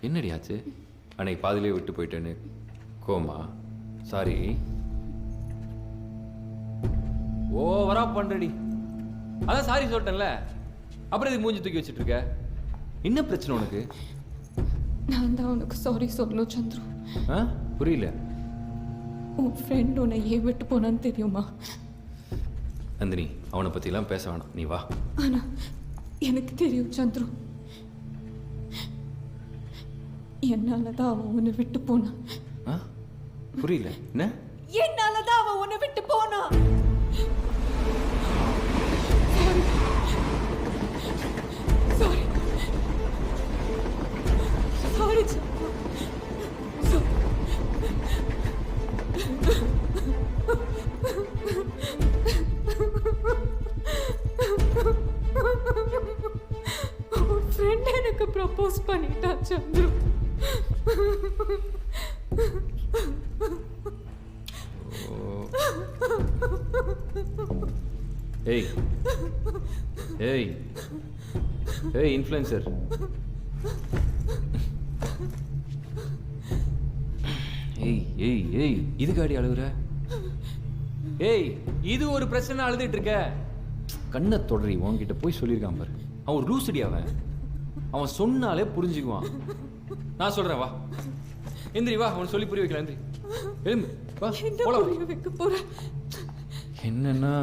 என்னடி ஆச்சு? அன்னைக்கு பாதிலே விட்டு போயிட்டேன்னு கோமா? சாரி. ஓவரா பண்றடி. அதான் சாரி சொல்லிட்டேன்ல, அப்புறம் இதுக்கு மூஞ்சி தூக்கி வச்சுட்டு இருக்க? என்ன பிரச்சனை உனக்கு? நான் தான் உனக்கு சாரி சொல்லணும் சந்துரு. புரியல. உன் ஃப்ரெண்ட் உன்னை ஏன் விட்டு போனான்னு தெரியுமா? நந்தினி, அவனை பற்றிலாம் பேச வேணாம், நீ வா. ஆனா எனக்கு தெரியும் சந்துரு, என்னாலதான் அவன் உன்னை விட்டு போனான். புரியல. என்ன? என்னாலதான் அவன் உன்னை விட்டு போனான். சாரி சாரி ஃப்ரெண்ட் எனக்கு ப்ரப்போஸ் பண்ணிட்டா சந்துரு. ஏய் ஏய் ஏய் இன்ஃப்ளூயன்சர், ஏய் ஏய் ஏய் இதுக்காடி அழுகுற? ஏய் இது ஒரு பிரச்சனை அழுதுட்டு இருக்க? கண்ணை தொடரி, உன்கிட்ட போய் சொல்லியிருக்கான் பாரு. அவன் லூசடி. அவன் சொன்னாலே புரிஞ்சுக்குவான். நான் சொல்றேன், வா எந்திரி, வா. அவன் சொல்லி புரிய வைக்கலாம். எந்திரி, எழும்பு, வா போலாம். என்னன்னா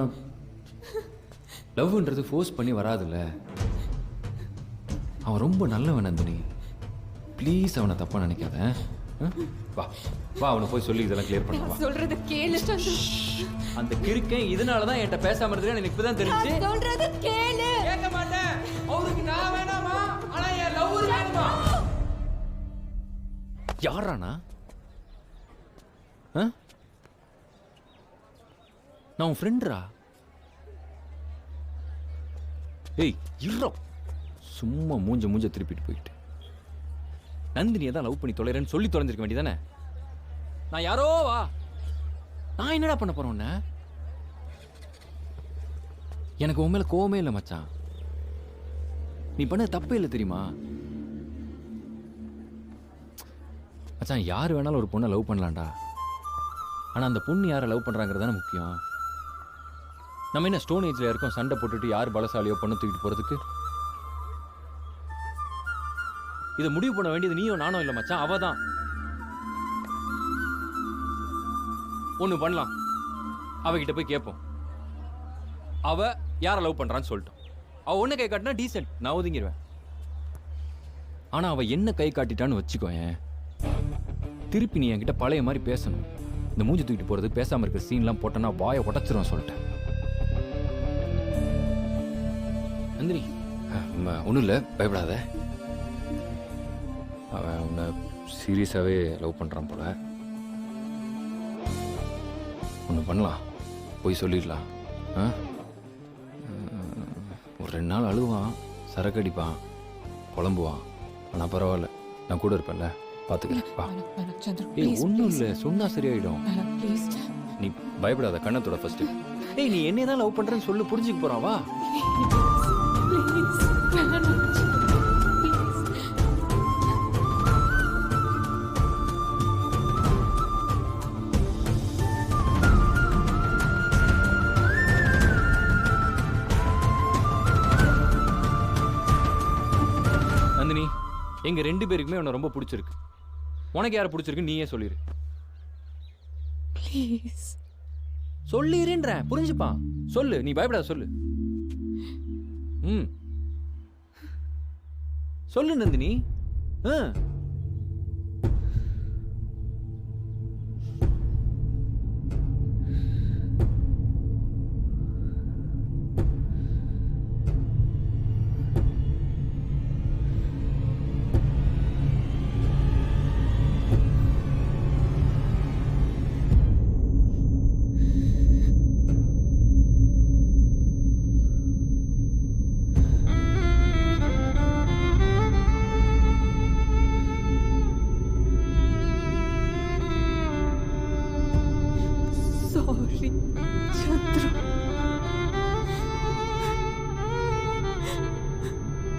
லவ்ன்றது ஃபோர்ஸ் பண்ணி வராதுல்ல. அவன் ரொம்ப நல்லவன் நந்தினி, ப்ளீஸ் அவனை தப்பா நினைக்காத. வா வா, அவனை போய் சொல்லி இதெல்லாம் கிளியர் பண்ண. சொல்றது கேளு சந்துரு. அந்த கிறுக்கன் இதனால தான் என்கிட்ட பேசாம இருந்தது எனக்கு இப்பதான் தெரிஞ்சு. சொல்றது கேளு. கேட்க மாட்டேன். அவருக்கு நான் வேணாமா, ஆனா என் லவ் வேணுமா? யாரானா? நான் உன் ஃப்ரெண்ட்ரா. ஏய் இருறோம், சும்மா மூஞ்ச திருப்பிட்டு போயிட்டு நந்தினியை தான் லவ் பண்ணி தொலைறேன்னு சொல்லி தொலைஞ்சிருக்க வேண்டியதானே? நான் யாரோ வா, நான் என்னடா பண்ண போறேன் உன்ன? எனக்கு உன் மேல கோவமே இல்லை மச்சான். நீ பண்ண தப்பே இல்லை தெரியுமா மச்சான்? யார் வேணாலும் ஒரு பொண்ணை லவ் பண்ணலாம்டா. ஆனா அந்த பொண்ணு யாரை லவ் பண்றாங்கிறது தானே முக்கியம். நம்ம என்ன ஸ்டோன் ஏஜ்ல இருக்கோம் சண்டை போட்டுட்டு யார் பலசாலியோ பொண்ணு தூக்கிட்டு போறதுக்கு? இதை முடிவு பண்ண வேண்டியது நீயோ நானோ இல்லை மச்சான், அவ தான். ஒன்று பண்ணலாம், அவகிட்ட போய் கேட்போம் அவ யாரை லவ் பண்றான்னு சொல்லிட்டோம். அவ ஒன்று கை காட்டினா டீசென்ட், நான் ஒதுங்கிடுவேன். ஆனா அவ என்ன கை காட்டிட்டான்னு வச்சுக்கோ, திருப்பி நீ என்கிட்ட பழைய மாதிரி பேசணும். இந்த மூஞ்சி தூக்கிட்டு போறது, பேசாம இருக்கிற சீன்லாம் போட்டேன்னா வாயை உடச்சிருவேன் சொல்லிட்டேன். நந்தினி, ஒன்றும் இல்லை, பயப்படாத. அவன் உன்னை சீரியஸாகவே லவ் பண்ணுறான் போல. ஒன்று பண்ணலாம், போய் சொல்லிடலாம். ஒரு 2 நாள் அழுவான், சரக்கு அடிப்பான், புலம்புவான். ஆனால் பரவாயில்ல, நான் கூட இருப்பேன்ல, பார்த்துக்கிறேன். ஒன்றும் இல்லை, சொன்னா சரியாயிடும். நீ பயப்படாத, கண்ணத்தோட ஃபர்ஸ்ட். ஏய் நீ என்னைய தான் லவ் பண்ணுறேன்னு சொல்லி புரிஞ்சுக்க போகிறான், வா. நந்தினி, எங்க 2 பேருக்குமே உன்னை ரொம்ப பிடிச்சிருக்கு. உனக்கு யாரை பிடிச்சிருக்கு நீயே சொல்லிரு. ப்ளீஸ் சொல்லிருன்றேன், புரிஞ்சுப்பான். சொல்லு, நீ பயப்படாத, சொல்லு. சொல்லு நந்தினி.